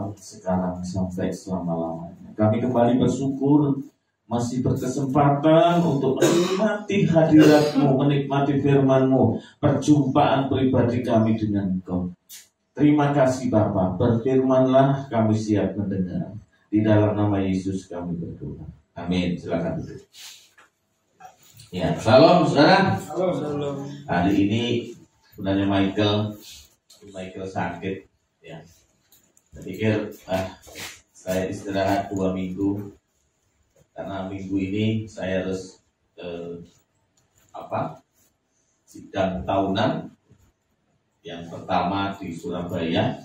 awal sekarang sampai selama-lamanya. Kami kembali bersyukur masih berkesempatan untuk menikmati hadirat-Mu, menikmati firman-Mu, perjumpaan pribadi kami dengan Engkau. Terima kasih Bapa, berfirmanlah, kami siap mendengar. Di dalam nama Yesus kami berdoa. Amin. Silakan duduk. Ya, salam saudara. Halo. Hari ini sebenarnya Michael sakit. Ya, saya pikir saya istirahat 2 minggu karena minggu ini saya harus sidang tahunan yang pertama di Surabaya,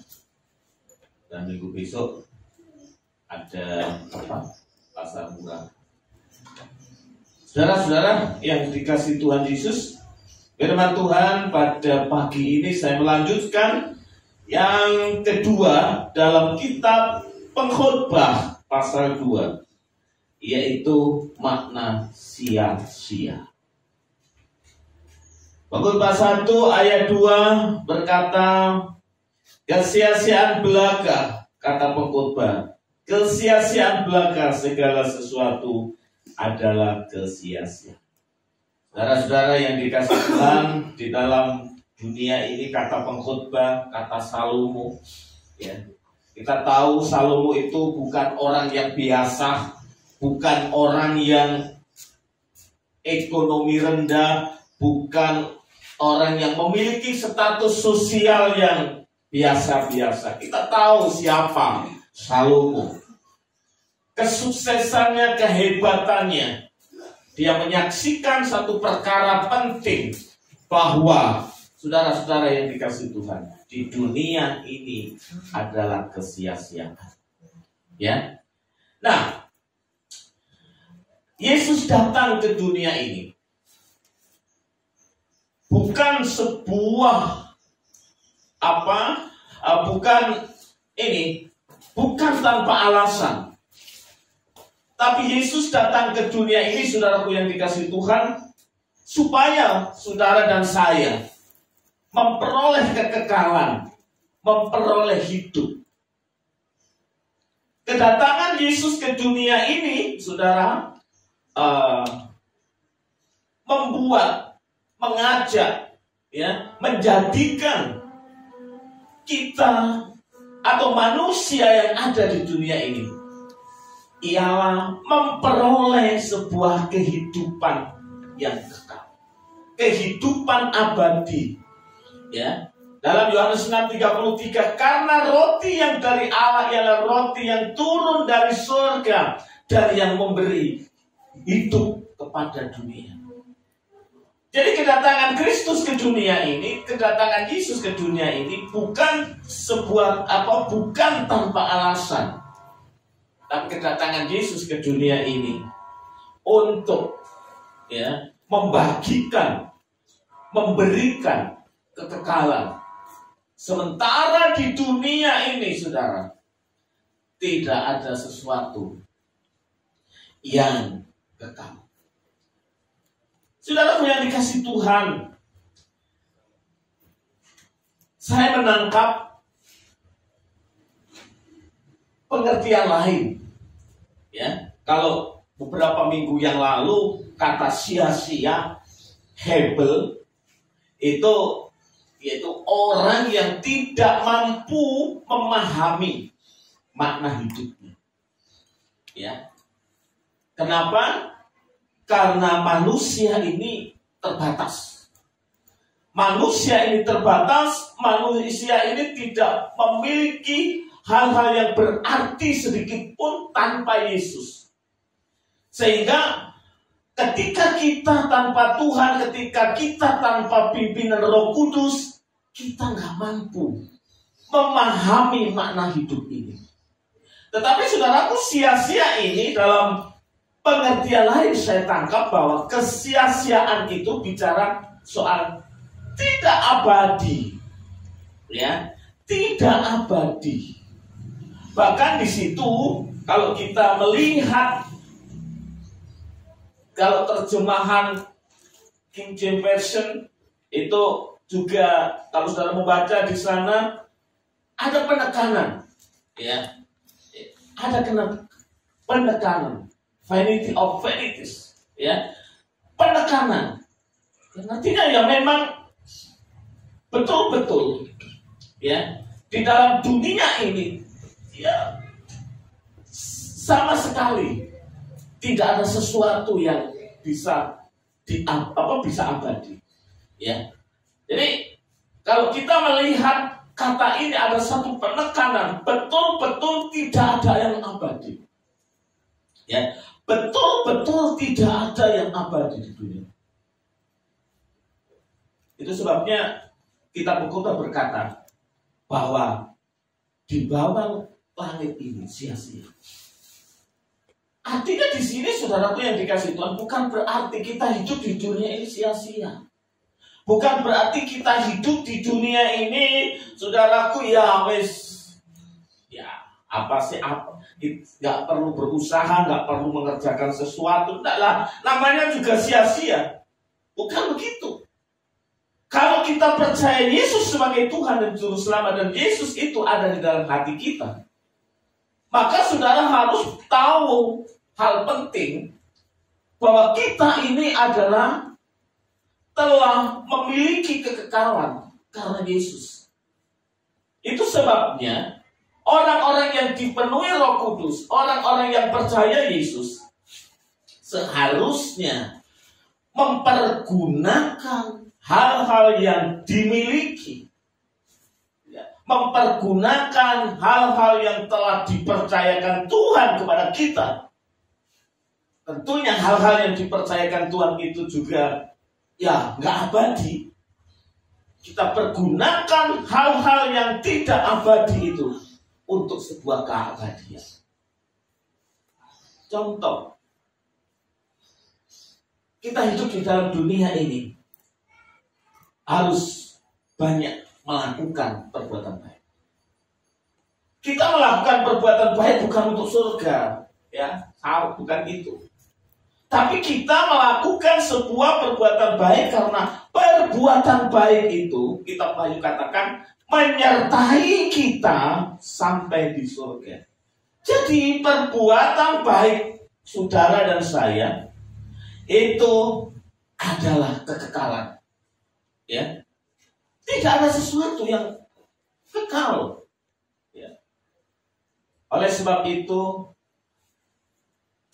dan minggu besok ada pasar murah. Saudara-saudara yang dikasihi Tuhan Yesus, firman Tuhan pada pagi ini saya melanjutkan yang kedua dalam kitab Pengkhotbah pasal 2, yaitu makna sia-sia. Pengkhotbah 1 ayat 2 berkata, kesia-siaan belaka, kata pengkhotbah, kesia-siaan belaka, segala sesuatu adalah kesia-siaan. Saudara-saudara yang dikasihi Tuhan, di dalam dunia ini kata pengkhotbah, kata Salomo, ya. Kita tahu Salomo itu bukan orang yang biasa, bukan orang yang ekonomi rendah, bukan orang yang memiliki status sosial yang biasa-biasa. Kita tahu siapa Salomo. Kesuksesannya, kehebatannya, dia menyaksikan satu perkara penting, bahwa saudara-saudara yang dikasihi Tuhan, di dunia ini adalah kesia-siaan. Ya. Nah, Yesus datang ke dunia ini bukan sebuah bukan tanpa alasan. Tapi Yesus datang ke dunia ini, saudaraku yang dikasihi Tuhan, supaya saudara dan saya memperoleh kekekalan, memperoleh hidup. Kedatangan Yesus ke dunia ini, saudara, mengajak, ya, menjadikan kita atau manusia yang ada di dunia ini ialah memperoleh sebuah kehidupan yang kekal, kehidupan abadi. Ya, dalam Yohanes 6:33, karena roti yang dari Allah ialah roti yang turun dari surga, dari yang memberi hidup kepada dunia. Jadi kedatangan Kristus ke dunia ini, kedatangan Yesus ke dunia ini bukan bukan tanpa alasan. Tapi kedatangan Yesus ke dunia ini untuk, ya, membagikan, memberikan kekekalan. Sementara di dunia ini, saudara, tidak ada sesuatu yang kekal. Saudara yang dikasihi Tuhan, saya menangkap pengertian lain. Ya, kalau beberapa minggu yang lalu kata sia-sia, hebel, itu yaitu orang yang tidak mampu memahami makna hidupnya. Ya. Kenapa? Karena manusia ini terbatas. Manusia ini terbatas, manusia ini tidak memiliki hal-hal yang berarti sedikit pun tanpa Yesus. Sehingga ketika kita tanpa Tuhan, ketika kita tanpa pimpinan Roh Kudus, kita nggak mampu memahami makna hidup ini. Tetapi saudaraku, sia-sia ini dalam pengertian lain saya tangkap bahwa kesia-siaan itu bicara soal tidak abadi, ya, tidak abadi. Bahkan di situ kalau kita melihat, kalau terjemahan King James Version itu juga, kalau saudara membaca di sana ada penekanan Ya, ada penekanan, vanity of vanities, ya, penekanan. Artinya ya memang betul-betul, ya, di dalam dunia ini, ya, sama sekali tidak ada sesuatu yang bisa bisa abadi, ya. Jadi kalau kita melihat kata ini ada satu penekanan, betul-betul tidak ada yang abadi, ya, betul-betul tidak ada yang abadi di dunia. Itu sebabnya kitab Pengkhotbah berkata bahwa di bawah langit ini sia-sia. Artinya di sini saudaraku yang dikasih Tuhan, bukan berarti kita hidup di dunia ini sia-sia. Bukan berarti kita hidup di dunia ini, saudaraku, ya wes, ya apa sih, nggak perlu berusaha, nggak perlu mengerjakan sesuatu, enggak lah, namanya juga sia-sia. Bukan begitu. Kalau kita percaya Yesus sebagai Tuhan dan Juru Selamat, dan Yesus itu ada di dalam hati kita, maka saudara harus tahu hal penting bahwa kita ini adalah telah memiliki kekekalan karena Yesus. Itu sebabnya orang-orang yang dipenuhi Roh Kudus, orang-orang yang percaya Yesus, seharusnya mempergunakan hal-hal yang dimiliki, mempergunakan hal-hal yang telah dipercayakan Tuhan kepada kita. Tentunya hal-hal yang dipercayakan Tuhan itu juga ya nggak abadi. Kita pergunakan hal-hal yang tidak abadi itu untuk sebuah keabadian. Contoh, kita hidup di dalam dunia ini harus banyak melakukan perbuatan baik. Kita melakukan perbuatan baik bukan untuk surga, ya, bukan itu. Tapi kita melakukan sebuah perbuatan baik karena perbuatan baik itu, kita Bayu katakan, menyertai kita sampai di surga. Jadi perbuatan baik saudara dan saya itu adalah kekekalan. Ya, tidak ada sesuatu yang kekal. Ya. Oleh sebab itu,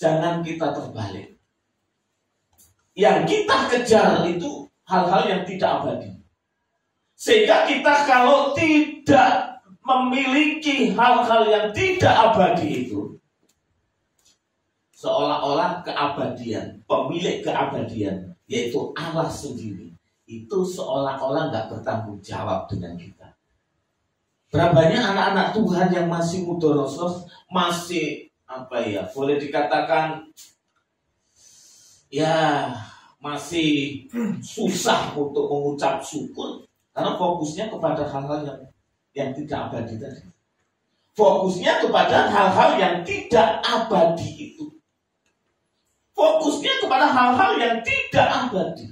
jangan kita terbalik. Yang kita kejar itu hal-hal yang tidak abadi. Sehingga kita kalau tidak memiliki hal-hal yang tidak abadi itu, seolah-olah keabadian, pemilik keabadian, yaitu Allah sendiri, itu seolah-olah nggak bertanggung jawab dengan kita. Berapa banyak anak-anak Tuhan yang masih mudorosos, masih boleh dikatakan ya masih susah untuk mengucap syukur karena fokusnya kepada hal-hal yang tidak abadi tadi. Fokusnya kepada hal-hal yang tidak abadi itu. Fokusnya kepada hal-hal yang tidak abadi.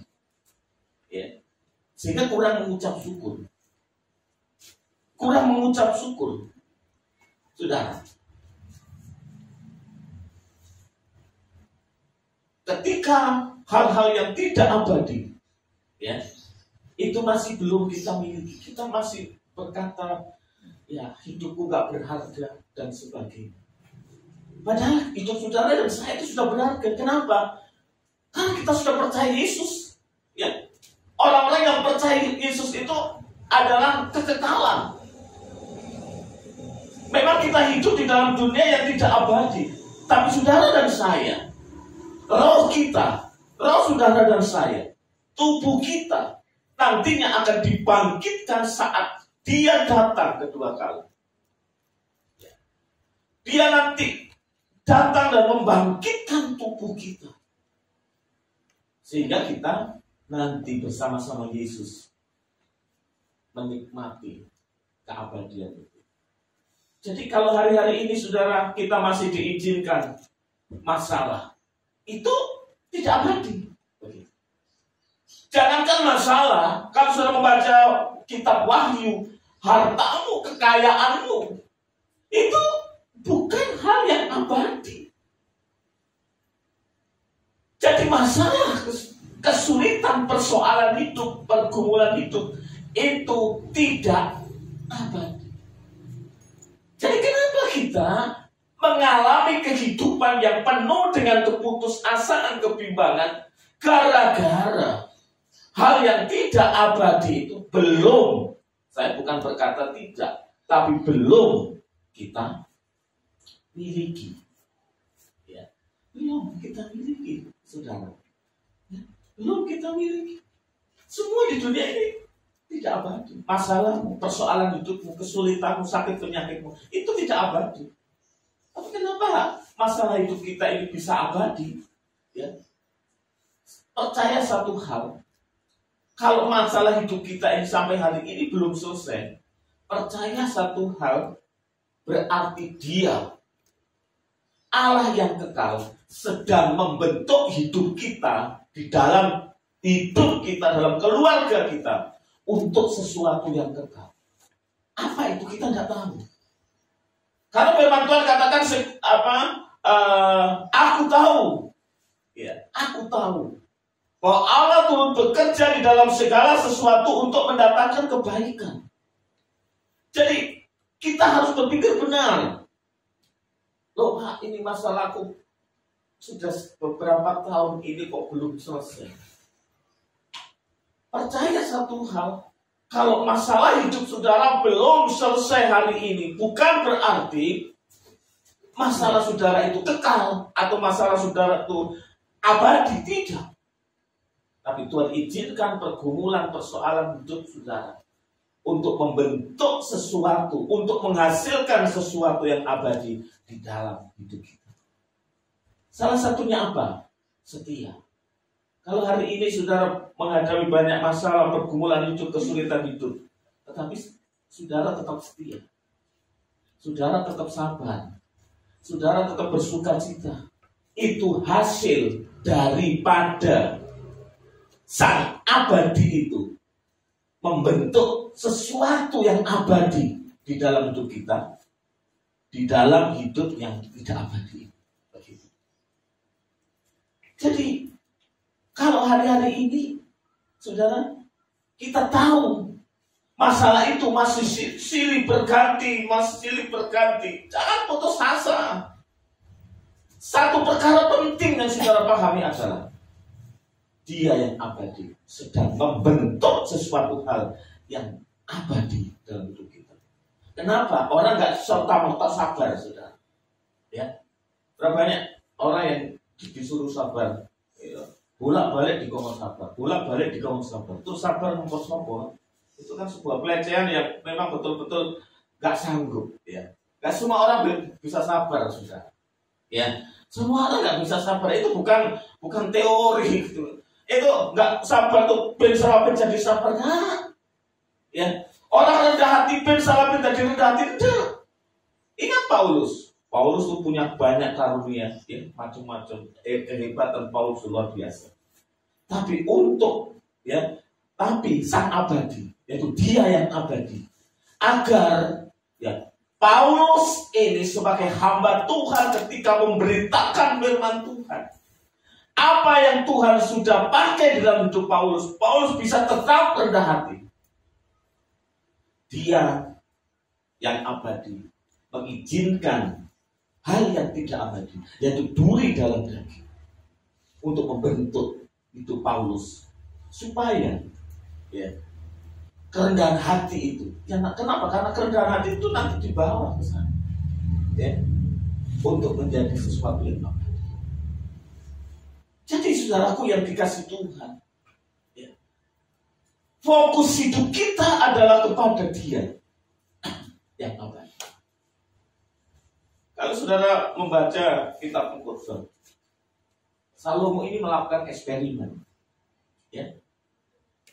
Ya. Sehingga kurang mengucap syukur. Kurang mengucap syukur. Saudara, ketika hal-hal yang tidak abadi, ya, itu masih belum kita miliki. Kita masih berkata, ya hidupku gak berharga dan sebagainya. Padahal hidup saudara dan saya itu sudah berharga. Kenapa? Karena kita sudah percaya Yesus. Ya, orang-orang yang percaya Yesus itu adalah kekekalan. Memang kita hidup di dalam dunia yang tidak abadi, tapi saudara dan saya, roh kita, roh saudara dan saya, tubuh kita nantinya akan dibangkitkan saat Dia datang kedua kali. Dia nanti datang dan membangkitkan tubuh kita, sehingga kita nanti bersama-sama Yesus menikmati keabadian itu. Jadi kalau hari-hari ini saudara kita masih diizinkan masalah, itu tidak abadi. Jangankan masalah, kalau saudara membaca kitab Wahyu, hartamu, kekayaanmu, itu bukan hal yang abadi. Jadi masalah, kesulitan, persoalan hidup, pergumulan hidup itu tidak abadi. Jadi kenapa kita mengalami kehidupan yang penuh dengan keputusasaan, kebimbangan, gara-gara hal yang tidak abadi itu belum, saya bukan berkata tidak, tapi belum kita miliki. Ya, belum kita miliki, saudara. Ya, belum kita miliki. Semua di dunia ini tidak abadi. Masalahmu, persoalan hidupmu, kesulitanmu, sakit penyakitmu, itu tidak abadi. Tapi kenapa masalah hidup kita ini bisa abadi? Ya, percaya satu hal. Kalau masalah hidup kita ini sampai hari ini belum selesai, percaya satu hal, berarti Dia, Allah yang kekal, sedang membentuk hidup kita, di dalam hidup kita, dalam keluarga kita, untuk sesuatu yang kekal. Apa itu kita tidak tahu. Karena memang Tuhan katakan aku tahu, ya, aku tahu bahwa Allah turut bekerja di dalam segala sesuatu untuk mendatangkan kebaikan. Jadi kita harus berpikir benar. Loh Pak, ini masalahku sudah beberapa tahun ini kok belum selesai. Percaya satu hal, kalau masalah hidup saudara belum selesai hari ini, bukan berarti masalah saudara itu kekal atau masalah saudara itu abadi, tidak. Tapi Tuhan izinkan pergumulan, persoalan hidup saudara untuk membentuk sesuatu, untuk menghasilkan sesuatu yang abadi di dalam hidup kita. Salah satunya apa? Setia. Kalau hari ini saudara menghadapi banyak masalah, pergumulan hidup, kesulitan hidup, tetapi saudara tetap setia, saudara tetap sabar, saudara tetap bersukacita, itu hasil daripada Sang abadi itu membentuk sesuatu yang abadi di dalam hidup kita, di dalam hidup yang tidak abadi. Begitu. Jadi kalau hari-hari ini, saudara, kita tahu masalah itu masih silih berganti, jangan putus asa. Satu perkara penting yang saudara pahami adalah Dia yang abadi sedang membentuk sesuatu hal yang abadi dalam hidup kita. Kenapa? Orang nggak serta-merta sabar, saudara. Ya, berapa banyak orang yang disuruh sabar, ya, bolak-balik dikongkon sabar, bolak-balik dikongkon sabar. Terus sabar ngomong sopo, itu kan sebuah pelecehan yang memang betul-betul nggak sanggup. Ya, nggak semua orang bisa sabar, saudara. Ya, semua orang nggak bisa sabar. Itu bukan teori gitu. Itu nggak sabar tuh ben salah ben jadi sabar, nah. Ya, orang rendah hati ben salah ben jadi rendah hati, enggak. Ingat Paulus tuh punya banyak karunia, ya, macam-macam. Kehebatan Paulus luar biasa. Tapi tapi Sang abadi, yaitu Dia yang abadi, agar ya Paulus ini sebagai hamba Tuhan ketika memberitakan firman Tuhan, apa yang Tuhan sudah pakai di dalam hidup Paulus bisa tetap rendah hati. Dia yang abadi mengizinkan hal yang tidak abadi, yaitu duri dalam daging, untuk membentuk hidup Paulus, supaya ya kerendahan hati itu. Ya, kenapa? Karena kerendahan hati itu nanti dibawa ke sana, ya, untuk menjadi sesuatu yang abadi. Jadi saudaraku yang dikasih Tuhan, ya, fokus hidup kita adalah kepada Dia yang abadi. Kalau saudara membaca kitab Pengkhotbah, Salomo ini melakukan eksperimen, ya,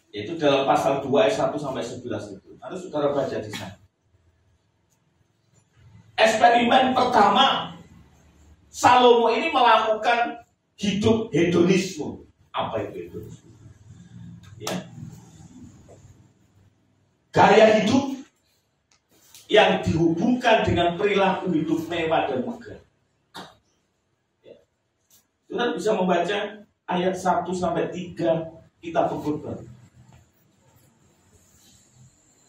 yaitu dalam pasal 2 ayat 1 sampai 11 itu. Nanti saudara baca di sana. Eksperimen pertama, Salomo ini melakukan hidup hedonisme. Apa itu hedonisme? Ya, gaya hidup yang dihubungkan dengan perilaku hidup mewah dan megah. Ya. Saudara bisa membaca ayat 1 sampai 3 kitab Pengkhotbah.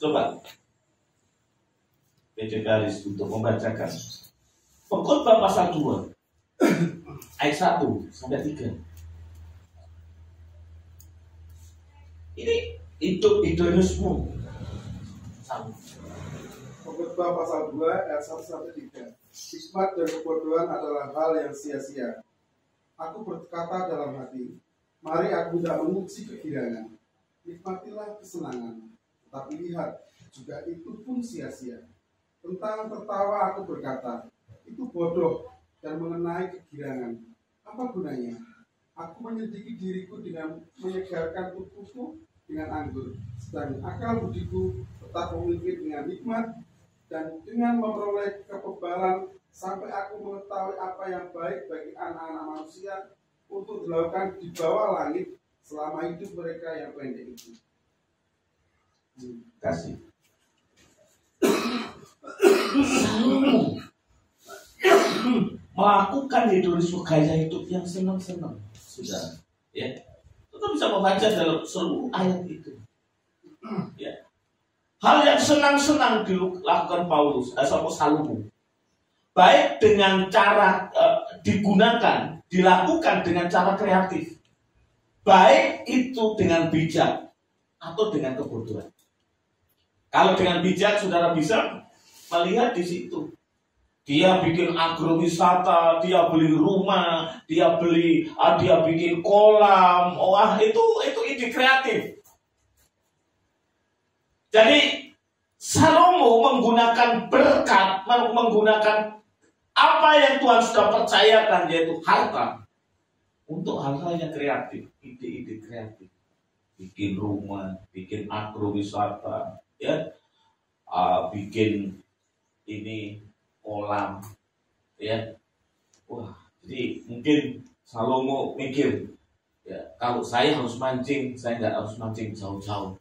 Coba PJ Garis untuk membacakan Pengkhotbah pasal 2 ayat 1 sampai 3. Ini hidup-hidupmu. Pengkhotbah pasal 2 ayat 1 sampai 3. Hikmat dan kebodohan adalah hal yang sia-sia. Aku berkata dalam hati, mari aku tidak memuji kegirangan. Nikmatilah kesenangan. Tetapi lihat, juga itu pun sia-sia. Tentang tertawa aku berkata, itu bodoh dan mengenai kegirangan. Apa gunanya? Aku menyediki diriku dengan menyegarkan tubuhku dengan anggur. Sedang akal budiku tetap memimpin dengan hikmat dan dengan memperoleh kekebalan sampai aku mengetahui apa yang baik bagi anak-anak manusia untuk dilakukan di bawah langit selama hidup mereka yang pendek itu. Kasih. Melakukan hidup gaya hidup yang senang-senang, sudah. Ya, kita bisa membaca dalam seluruh ayat itu. Ya, hal yang senang-senang dilakukan Paulus, Salomo, baik dengan cara dilakukan dengan cara kreatif, baik itu dengan bijak atau dengan kebodohan. Kalau dengan bijak, saudara bisa melihat di situ. Dia bikin agrowisata, dia beli rumah, dia bikin kolam. Wah, itu ide kreatif. Jadi Salomo menggunakan berkat, menggunakan apa yang Tuhan sudah percayakan, yaitu harta, untuk hal-hal yang kreatif, ide-ide kreatif. Bikin rumah, bikin agrowisata, ya, bikin ini kolam, ya. Wah, jadi mungkin Salomo mikir, ya, kalau saya harus mancing, saya nggak harus mancing jauh-jauh,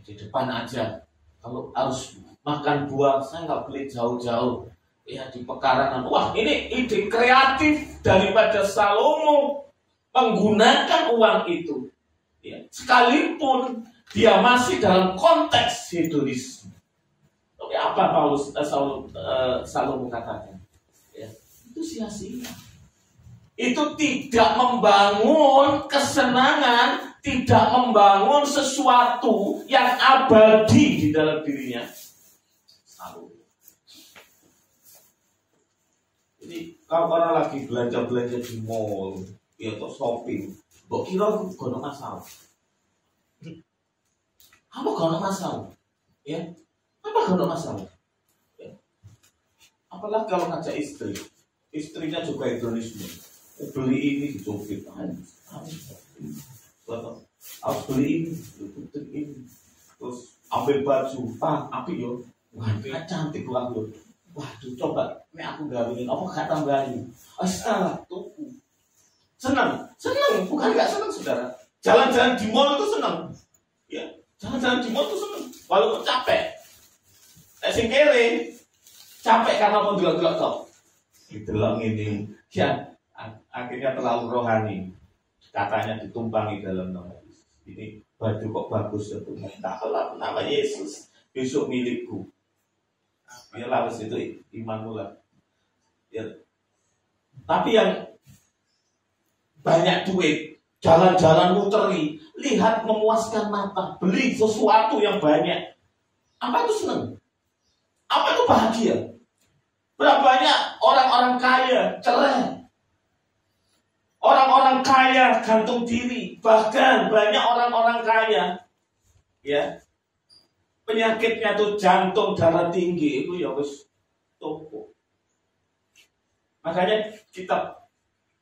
di depan aja. Kalau harus makan buah, saya nggak beli jauh-jauh, ya, di pekarangan. Wah, ini ide kreatif daripada Salomo menggunakan uang itu, ya, sekalipun dia masih dalam konteks hedonisme. Tapi apa Salomo katakan? Ya, itu sia-sia. Itu tidak membangun kesenangan, tidak membangun sesuatu yang abadi di dalam dirinya. Salomo. Jadi kalau orang lagi belanja di mall, ya, atau shopping, kok kira gono masalah? Apa gono masalah? Ya. Apa gak ada masalah? Ya. Apalagi kalau ngajak istri, istrinya juga hedonisme. Beli ini dicopet, harus beli ini, terus ambil baju, api yo, wah cantik banget, waduh coba, ini aku gawin, apa gak tambahin? Astaga, tuku, senang, bukan gak senang saudara. Jalan-jalan di mall itu senang, ya, jalan-jalan di mall itu senang, walaupun capek. Sing kere capek karena mau delok-delok tok. Didelok ini, ya, akhirnya terlalu rohani. Katanya ditumpangi dalam nama Yesus. Ini baju kok bagus ya Tuhan. Taklah nama Yesus, besok milikku. Ya lah, itu imanmu lah. Ya. Tapi yang banyak duit, jalan-jalan muteri, lihat memuaskan mata, beli sesuatu yang banyak. Apa itu senang? Apa itu bahagia? Berapa banyak orang-orang kaya cerai, orang-orang kaya gantung diri, bahkan banyak orang-orang kaya, ya, penyakitnya tuh jantung, darah tinggi, itu ya wis tumpuk. Makanya kitab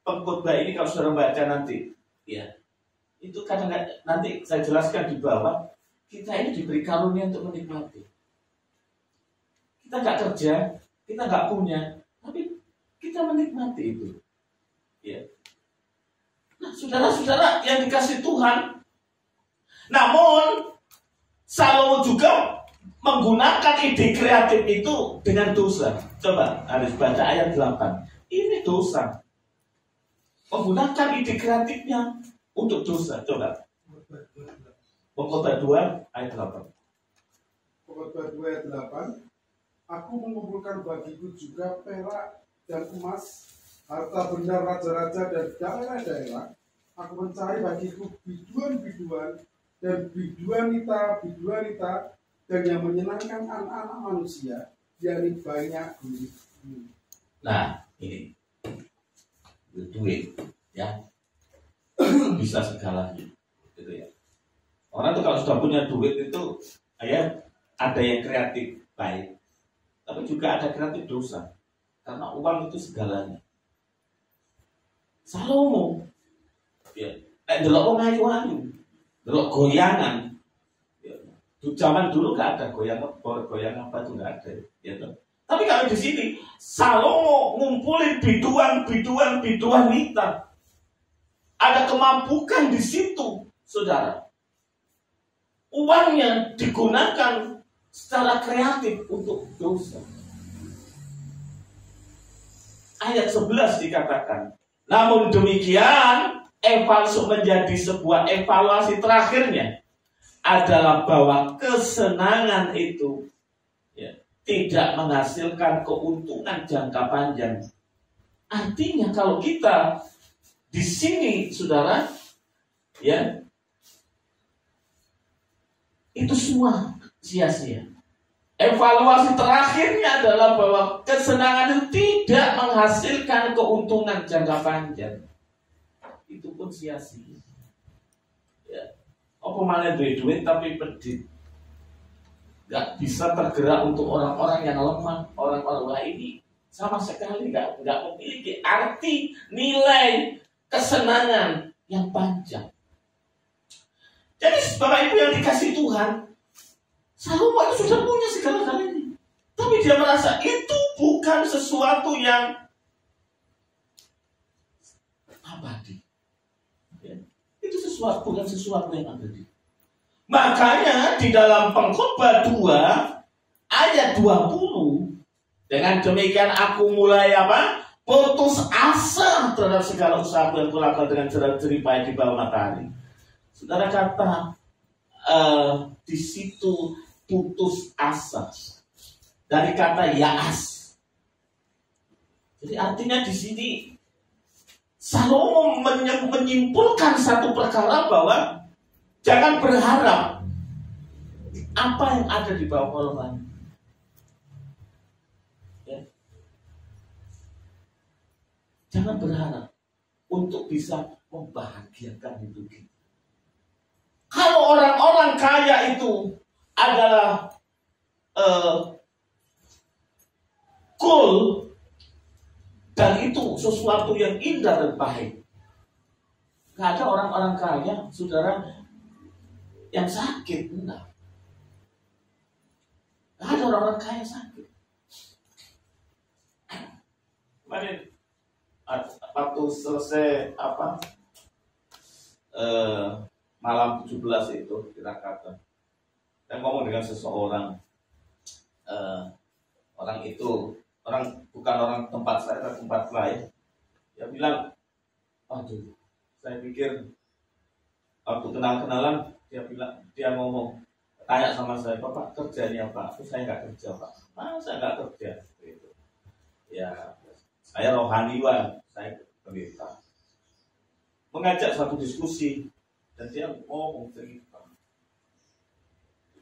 Pengkhotbah ini kalau saudara baca nanti, ya, itu kadang-kadang nanti saya jelaskan di bawah, kita ini diberi karunia untuk menikmati. Kita nggak kerja, kita nggak punya, tapi kita menikmati itu. Ya. Nah, saudara-saudara yang dikasih Tuhan, namun Salomo juga menggunakan ide kreatif itu dengan dosa. Coba harus baca ayat 8. Ini dosa. Menggunakan ide kreatifnya untuk dosa. Coba. Pengkhotbah 2 ayat 8. Pengkhotbah 2 ayat 8. Aku mengumpulkan bagiku juga perak dan emas, harta benda raja-raja dan daerah-daerah. Aku mencari bagiku biduan-biduan dan biduanita dan yang menyenangkan anak-anak manusia, yakni banyak duit. Nah, ini duit, ya, bisa segalanya, gitu ya. Orang tuh kalau sudah punya duit itu, ya, ada yang kreatif baik, tapi juga ada kreatif dosa, karena uang itu segalanya. Salomo, ya, delok wong ayu-ayu, delok goyangan. Zaman dulu nggak ada goyang apa itu nggak ada, ya toh. Tapi kalau di sini Salomo ngumpulin biduan nita, ada kemampukan di situ, saudara. Uangnya digunakan secara kreatif untuk dosa. Ayat 11 dikatakan, namun demikian menjadi sebuah evaluasi terakhirnya adalah bahwa kesenangan itu, ya, tidak menghasilkan keuntungan jangka panjang. Artinya kalau kita di sini, saudara, ya, itu semua sia-sia. Evaluasi terakhirnya adalah bahwa kesenangan itu tidak menghasilkan keuntungan jangka panjang. Itu pun sia-sia. Ya. Apa malah duit tapi pedit, gak bisa tergerak untuk orang-orang yang lemah. Orang-orang ini sama sekali gak memiliki arti nilai kesenangan yang panjang. Jadi Bapak Ibu yang dikasih Tuhan, Salomo itu sudah punya segala-galanya, tapi dia merasa itu bukan sesuatu yang abadi. Itu bukan sesuatu yang abadi. Makanya di dalam Pengkhotbah 2 ayat 20, dengan demikian aku mulai putus asa terhadap segala usahaku yang kulakukan dengan jerih-jerih di bawah matahari. Saudara, kata di situ putus asa dari kata yaas. Jadi artinya di sini Salomo menyimpulkan satu perkara bahwa jangan berharap apa yang ada di bawah kolongan. Ya. Jangan berharap untuk bisa membahagiakan hidup kita. Kalau orang-orang kaya itu adalah goal, dan itu sesuatu yang indah dan baik. Gak ada orang-orang kaya, saudara, yang sakit, enggak. Gak ada orang-orang kaya yang sakit. Kemarin waktu selesai malam 17 itu kita kata, saya ngomong dengan seseorang, orang itu bukan orang tempat saya, tempat lain. Dia bilang, aduh, saya pikir waktu kenalan dia ngomong, tanya sama saya, Bapak kerjanya apa? Saya nggak kerja, Pak. Saya nggak kerja. Gitu. Ya, saya rohaniwan, saya pendeta. Mengajak satu diskusi, dan dia ngomong cerita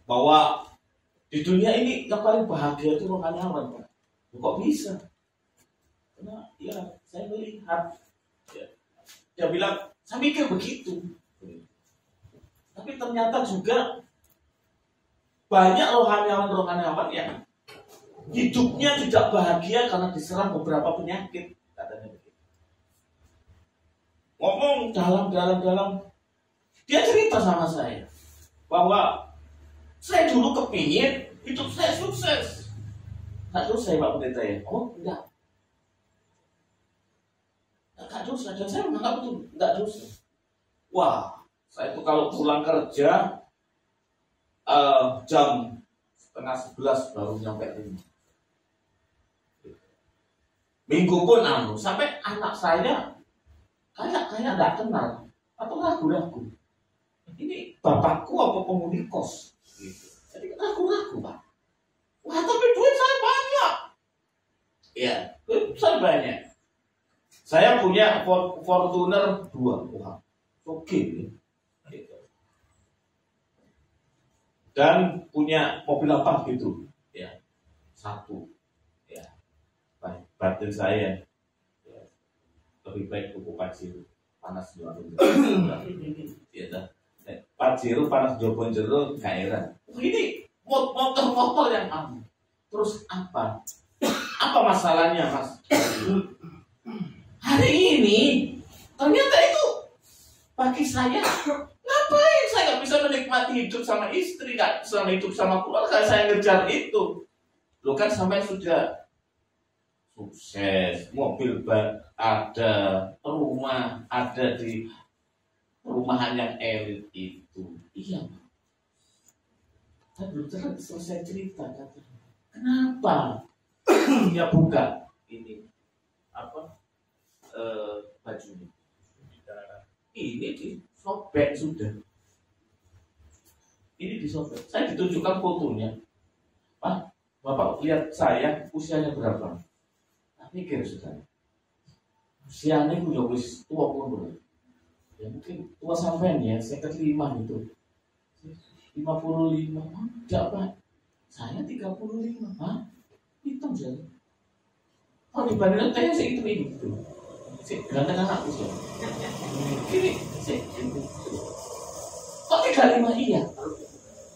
bahwa di dunia ini yang paling bahagia itu rohaniawan, Pak. Kok bisa? Karena ya saya melihat, ya, dia bilang, saya mikir begitu. Tapi ternyata juga banyak rohaniawan yang hidupnya tidak bahagia karena diserang beberapa penyakit, katanya begitu. Ngomong dalam, dia cerita sama saya bahwa saya dulu kepingin hidup saya sukses. Nggak dosa ya Pak Pendeta ya? Oh enggak. Nggak dosa, dan saya menganggap itu enggak dosa. Wah, saya itu kalau pulang kerja jam 10:30 baru nyampe rumah. Minggu pun sampai anak saya kayak nggak kenal atau ragu-ragu. Ini bapakku apa penghuni kos? Gitu. Jadi ragu-ragu, Pak. Wah, tapi duit saya banyak. Ya, duit saya banyak. Saya punya Fortuner 2. Wah, oke. Gitu. Dan punya mobil apa gitu? Ya, 1. Ya, baik. Batin saya ya, lebih baik buku Pajero panas Joko ya dah. Pajero panas Joko Jero kairan. Ini motor-motor yang aman. Terus apa? Apa masalahnya, Mas? Hari ini ternyata itu bagi saya, ngapain saya nggak bisa menikmati hidup sama istri, nggak bisa hidup sama keluarga, saya ngejar itu. Lo kan sampai sudah sukses, mobil ada, rumah ada di perumahan yang elit itu. Iya, Pak. Tapi belum selesai cerita, katanya. Kenapa? Dia buka ini apa bajunya. Ini disobek sudah. Ini disobek. Saya ditunjukkan fotonya. Pak, Bapak lihat saya usianya berapa? Mikir sudah. Usianya udah wis tua pun. Ya mungkin tua sampean ya, saya ke-5 gitu. 55. Enggak, Pak. Saya 35. Hah? Hitam saja. Oh, dibandingkan saya segitu ini gitu. Saya ganteng anakku sih. Ini saya gitu. Kok 35 iya?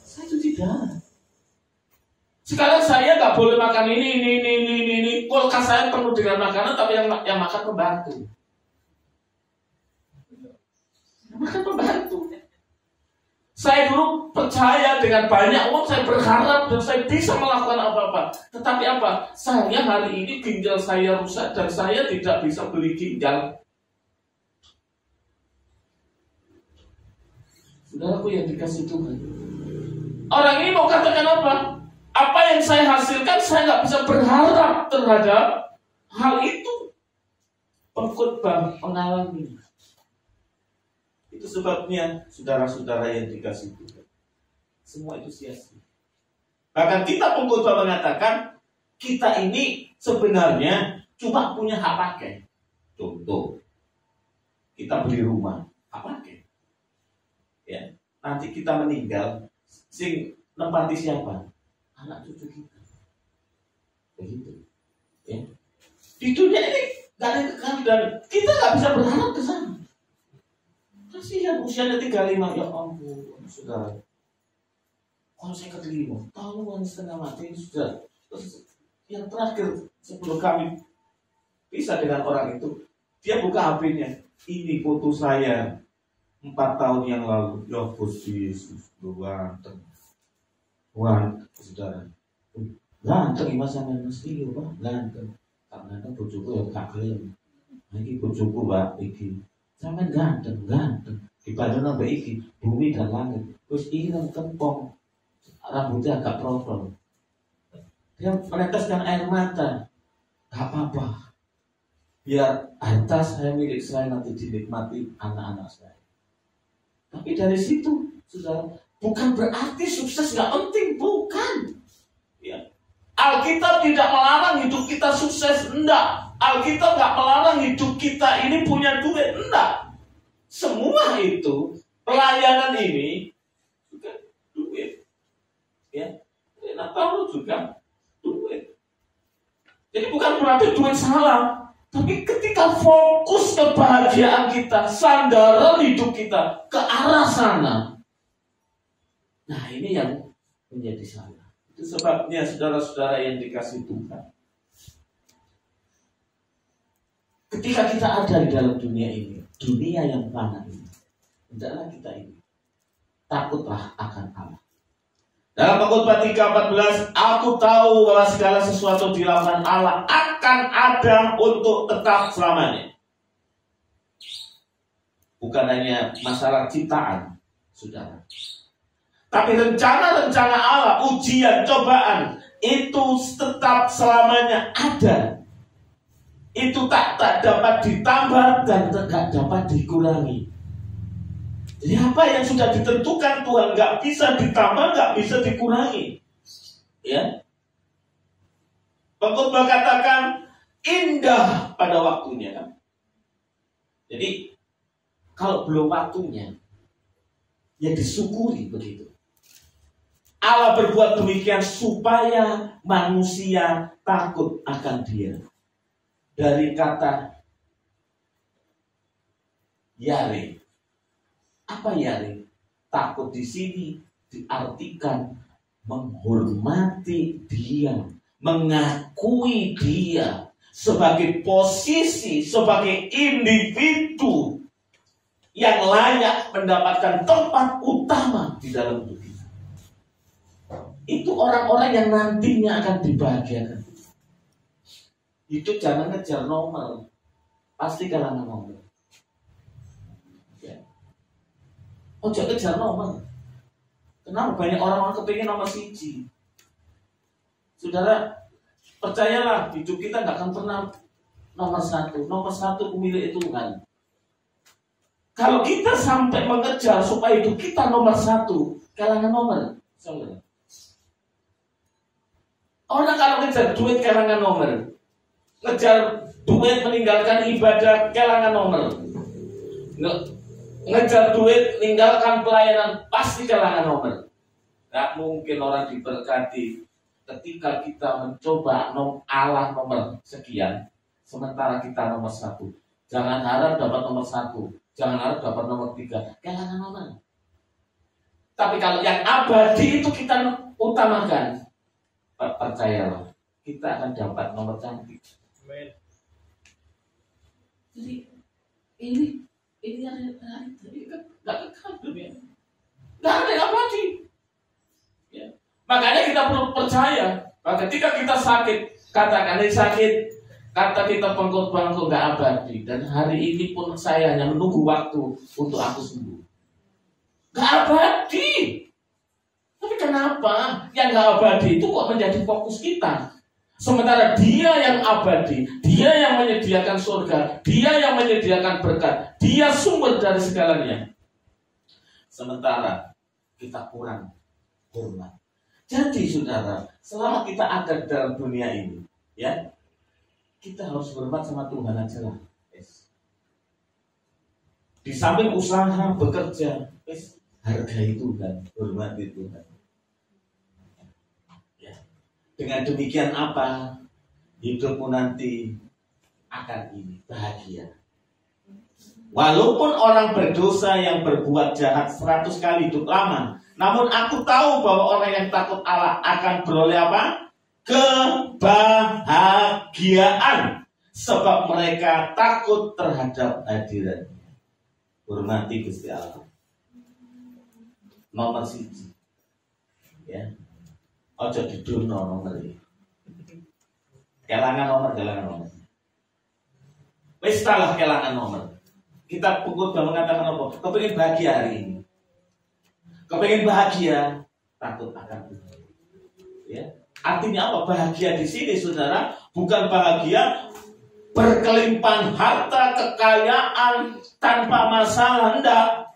Saya itu tidak. Sekarang saya nggak boleh makan ini. Kulkas saya penuh dengan makanan, tapi yang makan pembantu. Makan pembantu. Saya dulu percaya dengan banyak uang, saya berharap dan saya bisa melakukan apa-apa. Tetapi apa? Saya hari ini ginjal saya rusak dan saya tidak bisa beli ginjal. Saudaraku yang dikasih Tuhan. Orang ini mau katakan apa? Apa yang saya hasilkan, saya nggak bisa berharap terhadap hal itu. Pengkhotbah mengalami. Itu sebabnya saudara-saudara yang dikasih Tuhan, semua itu sia-sia. Bahkan kita pengkhotbah mengatakan kita ini sebenarnya cuma punya hak pakai. Contoh, kita beli rumah, hak pakai. Ya, nanti kita meninggal, sing nempati siapa? Anak cucu kita. Begitu. Ya. Di dunia ini nggak ada kekal dan kita nggak bisa berharap ke sana. Kasihan usianya 35, ya ampun, saudara. Kalau saya ke-5, tahun setengah mati sudah. Terus yang terakhir sebelum kami pisah dengan orang itu, dia buka HP-nya. Ini foto saya 4 tahun yang lalu. Ya Gusti Yesus, ganteng. Wah, saudara. Ganteng mas sampean Mas iki, Pak, ganteng. Karena kan bojoku ya gak gelem. Iki bojoku, Pak, iki. Sampean ganteng. Dibanding sampai iki, bumi dan langit. Terus ireng kempong, rambutnya agak protol. Dia meneteskan air mata. Gak apa-apa. Biar harta saya milik saya nanti dinikmati anak-anak saya. Tapi dari situ, saudara, bukan berarti sukses gak penting, bukan. Ya. Alkitab tidak melarang hidup kita sukses, enggak. Alkitab gak melarang hidup kita ini punya duit, enggak. Semua itu, pelayanan ini juga duit. Ya, Natal juga duit. Jadi bukan berarti duit salah, tapi ketika fokus kebahagiaan kita, sandaran hidup kita ke arah sana, nah ini yang menjadi salah. Itu sebabnya saudara-saudara yang dikasih Tuhan, ketika kita ada di dalam dunia ini, dunia yang fana ini, hendaklah kita ini takutlah akan Allah. Dalam Pengkhotbah 3:14, aku tahu bahwa segala sesuatu di lautan Allah akan ada untuk tetap selamanya. Bukan hanya masalah ciptaan, saudara, Tapi rencana-rencana Allah, ujian, cobaan, itu tetap selamanya ada. Itu tak dapat ditambah dan tak dapat dikurangi. Jadi apa yang sudah ditentukan Tuhan nggak bisa ditambah, nggak bisa dikurangi. Ya. Pengkhotbah katakan indah pada waktunya. Kan? Jadi kalau belum waktunya, ya disyukuri begitu. Allah berbuat demikian supaya manusia takut akan Dia. Dari kata yare. Apa yare? Takut di sini diartikan menghormati Dia, mengakui Dia sebagai posisi, sebagai individu yang layak mendapatkan tempat utama di dalam hidup kita. Itu orang-orang yang nantinya akan dibahagiakan. Hidup jangan ngejar nomor, pasti kalangan nomor. Ya. Ojo kejar nomor. Kenapa banyak orang-orang kepingin nomor 1? Saudara, percayalah hidup kita nggak akan pernah nomor 1. Nomor 1 pemilik itu kan. Kalau kita sampai mengejar supaya hidup kita nomor 1, kalangan nomor, saudara. Orang kalau ngejar duit kalangan nomor, ngejar duit meninggalkan ibadah kalangan nomor, ngejar duit meninggalkan pelayanan pasti kalangan nomor. Gak mungkin orang diberkati ketika kita mencoba Allah nomor sekian, sementara kita nomor 1. Jangan harap dapat nomor 1, jangan harap dapat nomor 3, kalangan nomor. Tapi kalau yang abadi itu kita utamakan, percayalah kita akan dapat nomor cantik. Amen. Jadi ini nggak kekal dunia, nggak ada yang abadi. Ya. Makanya kita perlu percaya bahwa ketika kita sakit, katakan ini sakit, kata kita pengkhotbahku nggak abadi, dan hari ini pun saya hanya menunggu waktu untuk aku sembuh. Nggak abadi. Tapi kenapa yang nggak abadi itu kok menjadi fokus kita? Sementara Dia yang abadi, Dia yang menyediakan surga, Dia yang menyediakan berkat, Dia sumber dari segalanya. Sementara kita kurang hormat. Jadi saudara, selama kita ada dalam dunia ini, ya, kita harus hormat sama Tuhan aja lah. Yes. Di samping usaha bekerja, yes, hargai Tuhan, hormati Tuhan. Dengan demikian apa? Hidupmu nanti akan ini bahagia. Walaupun orang berdosa yang berbuat jahat 100 kali hidup lama, namun aku tahu bahwa orang yang takut Allah akan beroleh apa? Kebahagiaan. Sebab mereka takut terhadap hadirat. Hormati Gusti Allah. Nomor 1. Ya. Ojo diduno nomor ini. Kelangan nomor. Wis salah kelangan nomor. Kita pengkhotbah mengatakan apa? Kepengin bahagia hari ini. Kepengin bahagia, takut akan Tuhan. Ya. Artinya apa? Bahagia di sini, saudara, bukan bahagia berkelimpahan harta, kekayaan tanpa masalah, enggak.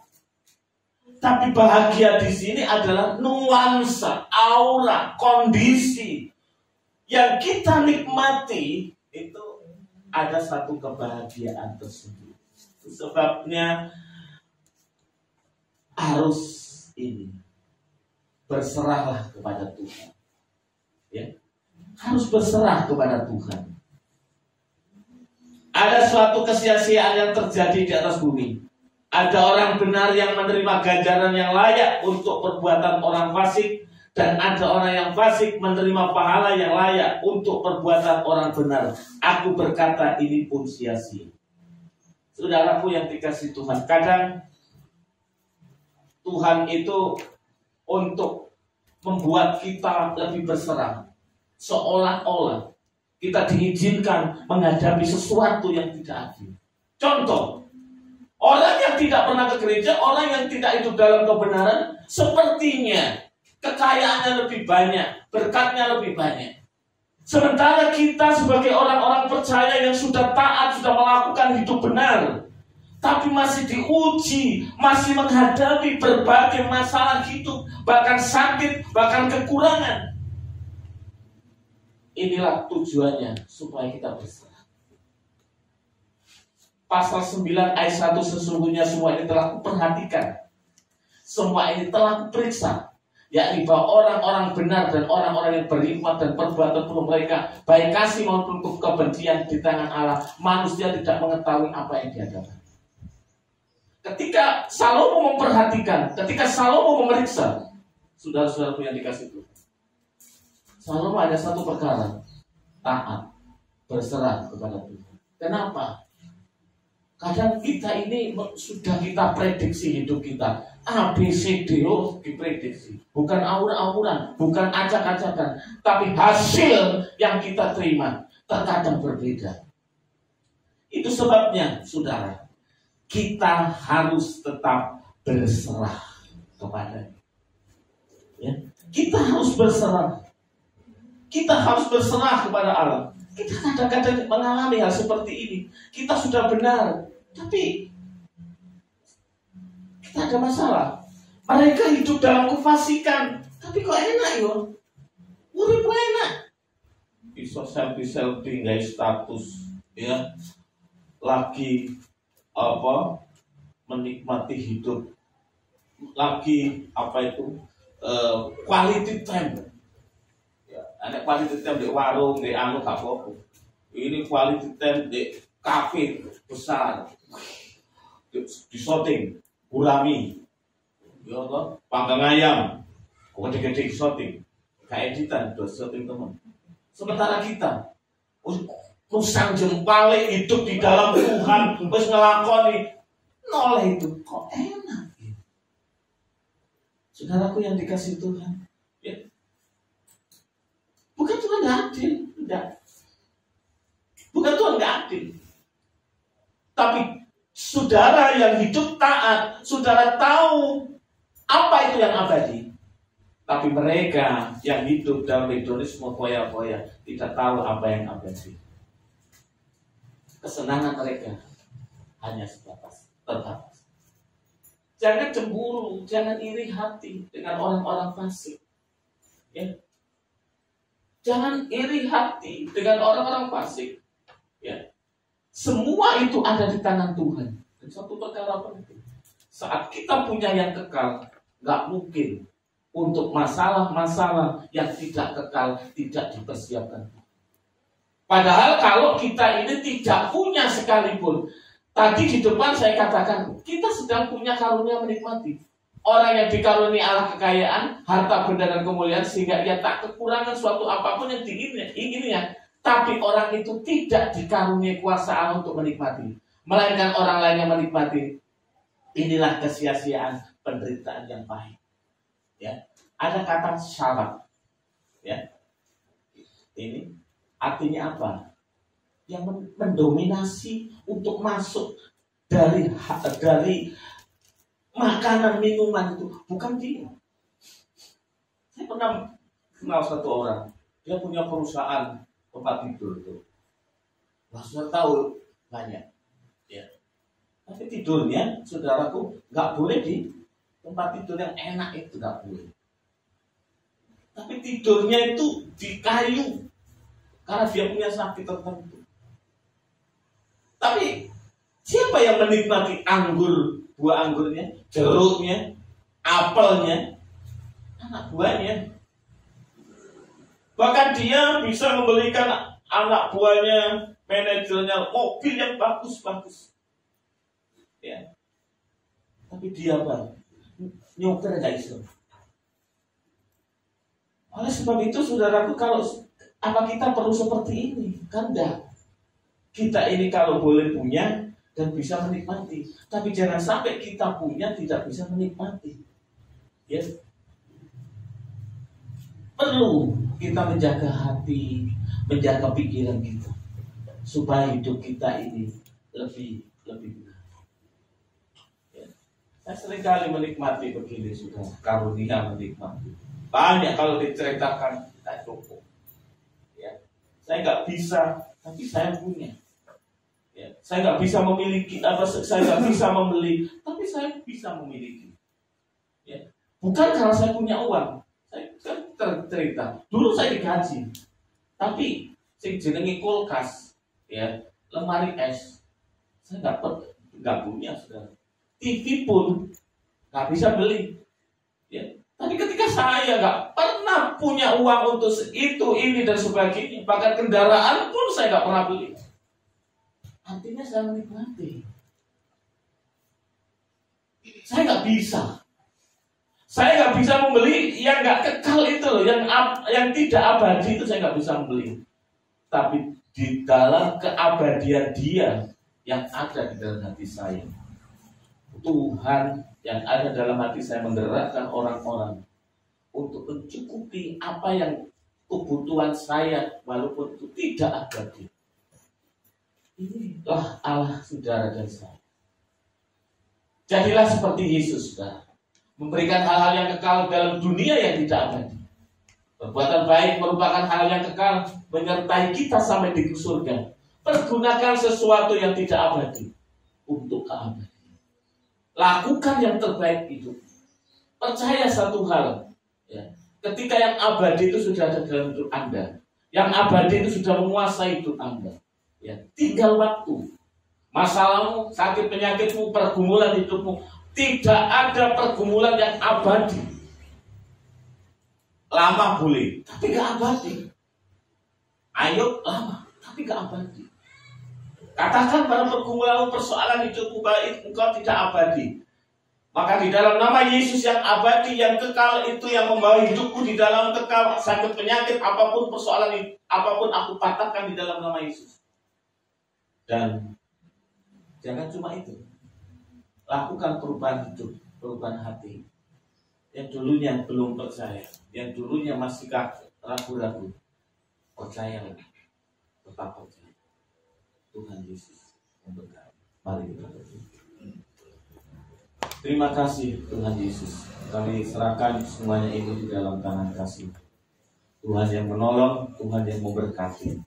Tapi bahagia di sini adalah nuansa, aura, kondisi yang kita nikmati, itu ada satu kebahagiaan tersebut. Sebabnya harus ini berserahlah kepada Tuhan. Ya, harus berserah kepada Tuhan. Ada suatu kesia-siaan yang terjadi di atas bumi. Ada orang benar yang menerima ganjaran yang layak untuk perbuatan orang fasik, dan ada orang yang fasik menerima pahala yang layak untuk perbuatan orang benar. Aku berkata ini pun sia-sia. Saudaraku yang dikasihi Tuhan, kadang Tuhan itu untuk membuat kita lebih berserah, seolah-olah kita diizinkan menghadapi sesuatu yang tidak adil. Contoh, Orang yang tidak pernah ke gereja, orang yang tidak hidup dalam kebenaran, sepertinya kekayaannya lebih banyak, berkatnya lebih banyak. Sementara kita sebagai orang-orang percaya yang sudah taat, sudah melakukan hidup benar, tapi masih diuji, masih menghadapi berbagai masalah hidup, bahkan sakit, bahkan kekurangan. Inilah tujuannya, supaya kita berserah. Pasal 9 ayat 1, sesungguhnya semua ini telah kuperhatikan, semua ini telah kuperiksa, yakni bahwa orang-orang benar dan orang-orang yang berhikmat dan perbuatan penuh mereka, baik kasih maupun kebencian di tangan Allah, manusia tidak mengetahui apa yang dihadapan. Ketika Salomo memperhatikan, ketika Salomo memeriksa, saudara-saudaraku yang dikasih Tuhan, Salomo ada satu perkara, taat, berserah kepada Tuhan. Kenapa? Kadang kita ini sudah kita prediksi hidup kita, A, B, C, D, O diprediksi. Bukan aur-auran, bukan acak-acakan, tapi hasil yang kita terima terkadang berbeda. Itu sebabnya, saudara, kita harus tetap berserah kepada-Nya. Ya, kita harus berserah. Kita harus berserah kepada Allah. Kita kadang-kadang mengalami hal seperti ini. Kita sudah benar, tapi kita ada masalah. Mereka hidup dalam kefasikan, tapi kok enak yo? Urip enak. Bisa selfie nggak status, ya. Lagi menikmati hidup. Lagi quality time. Ada quality time di warung, di gak apa-apa. Ini quality time di kafe besar, di shooting, gurami, ya toh, panggang ayam, gede-gede shooting, kayak editan, do shooting teman. Sementara kita, kusang jempale hidup di dalam Tuhan, terus ngelakoni noleh itu, kok enak. Saudaraku yang dikasih Tuhan, ya. Bukan Tuhan gak adil, enggak. Bukan Tuhan gak adil. Tapi saudara yang hidup taat, saudara tahu apa itu yang abadi. Tapi mereka yang hidup dalam hedonisme foya-foya tidak tahu apa yang abadi. Kesenangan mereka hanya terbatas. Jangan cemburu, jangan iri hati dengan orang-orang fasik. Ya. Jangan iri hati dengan orang-orang fasik. Ya. Semua itu ada di tangan Tuhan. Dan satu perkara penting, saat kita punya yang kekal, nggak mungkin untuk masalah-masalah yang tidak kekal tidak dipersiapkan. Padahal kalau kita ini tidak punya sekalipun, tadi di depan saya katakan kita sedang punya karunia menikmati. Orang yang dikaruniai Allah kekayaan, harta benda dan kemuliaan, sehingga ia tak kekurangan suatu apapun yang diinginnya. Tapi orang itu tidak dikaruniai kuasa Allah untuk menikmati, melainkan orang lain yang menikmati. Inilah kesia-siaan penderitaan yang pahit. Ya, ada kata syarat. Ya, ini artinya apa? Yang mendominasi untuk masuk dari makanan minuman itu bukan dia. Saya pernah kenal satu orang, dia punya perusahaan tempat tidur itu. Sudah tahu banyak, ya. Tapi tidurnya, saudaraku, nggak boleh di tempat tidur yang enak itu, nggak boleh. Tapi tidurnya itu di kayu, karena dia punya sakit tertentu. Tapi siapa yang menikmati anggur? Buah anggurnya, jeruknya, apelnya, anak buahnya. Bahkan dia bisa membelikan anak buahnya, manajernya, mobil yang bagus-bagus. Ya. Tapi dia apa? Nyopir nggak bisa. Oleh sebab itu, saudaraku, apa kita perlu seperti ini? Kan enggak. Kita ini kalau boleh punya dan bisa menikmati, tapi jangan sampai kita punya tidak bisa menikmati. Ya. Perlu kita menjaga hati, menjaga pikiran kita, supaya hidup kita ini lebih benar. Saya seringkali menikmati begini, sudah karunia menikmati. Banyak kalau diceritakan tidak cukup. Ya. Saya nggak bisa, tapi saya punya. Ya. Saya nggak bisa memiliki, saya nggak bisa membeli, tapi saya bisa memiliki. Ya. Bukan karena saya punya uang. Saya cerita. Dulu saya digaji, tapi saya jenenge kulkas, ya, lemari es. Saya nggak punya, saudara. TV pun nggak bisa beli, ya. Tapi ketika saya nggak pernah punya uang untuk itu, ini dan sebagainya, bahkan kendaraan pun saya nggak pernah beli. Artinya saya menikmati. Saya nggak bisa. Saya nggak bisa membeli yang nggak kekal itu loh, yang tidak abadi itu saya nggak bisa membeli. Tapi di dalam keabadian Dia yang ada di dalam hati saya, Tuhan yang ada dalam hati saya menggerakkan orang-orang untuk mencukupi apa yang kebutuhan saya walaupun itu tidak abadi. Inilah Allah saudara dan saya. Jadilah seperti Yesus, saudara, memberikan hal-hal yang kekal dalam dunia yang tidak abadi. Perbuatan baik merupakan hal yang kekal menyertai kita sampai di surga. Pergunakan sesuatu yang tidak abadi untuk keabadian. Lakukan yang terbaik itu. Percaya satu hal, ya. Ketika yang abadi itu sudah ada dalam hidup Anda, yang abadi itu sudah menguasai hidup Anda, ya. Tinggal waktu. Masalahmu, sakit penyakitmu, pergumulan hidupmu, tidak ada pergumulan yang abadi. Lama boleh, tapi gak abadi. Ayo lama, tapi gak abadi. Katakan pada pergumulan persoalan hidupmu baik engkau tidak abadi. Maka di dalam nama Yesus yang abadi, yang kekal itu yang membawa hidupku di dalam kekal, sakit penyakit apapun persoalan apapun aku patahkan di dalam nama Yesus. Dan jangan cuma itu. Lakukan perubahan hidup, perubahan hati. Yang dulunya belum percaya, yang dulunya masih ragu-ragu, percayalah, tetap percaya. Tuhan Yesus memberkati. Mari kita berdoa. Terima kasih Tuhan Yesus. Kami serahkan semuanya ini di dalam tangan kasih. Tuhan yang menolong, Tuhan yang memberkati.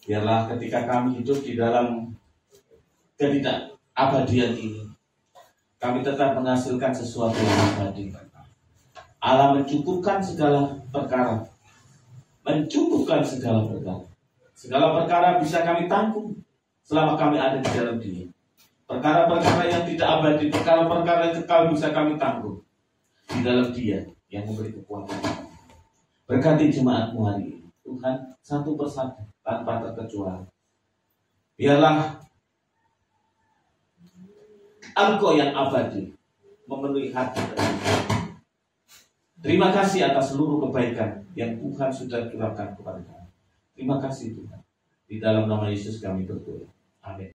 Biarlah ketika kami hidup di dalam ketidakabadian ini, kami tetap menghasilkan sesuatu yang abadi. Allah mencukupkan segala perkara. Mencukupkan segala perkara. Segala perkara bisa kami tanggung selama kami ada di dalam Dia. Perkara-perkara yang tidak abadi, perkara-perkara yang kekal bisa kami tanggung di dalam Dia yang memberi kekuatan. Berkati jemaatmu hari ini, Tuhan, satu persatu tanpa terkecuali. Biarlah Engkau yang abadi memenuhi hati kami. Terima kasih atas seluruh kebaikan yang Tuhan sudah curahkan kepada kami. Terima kasih Tuhan. Di dalam nama Yesus kami berdoa. Amin.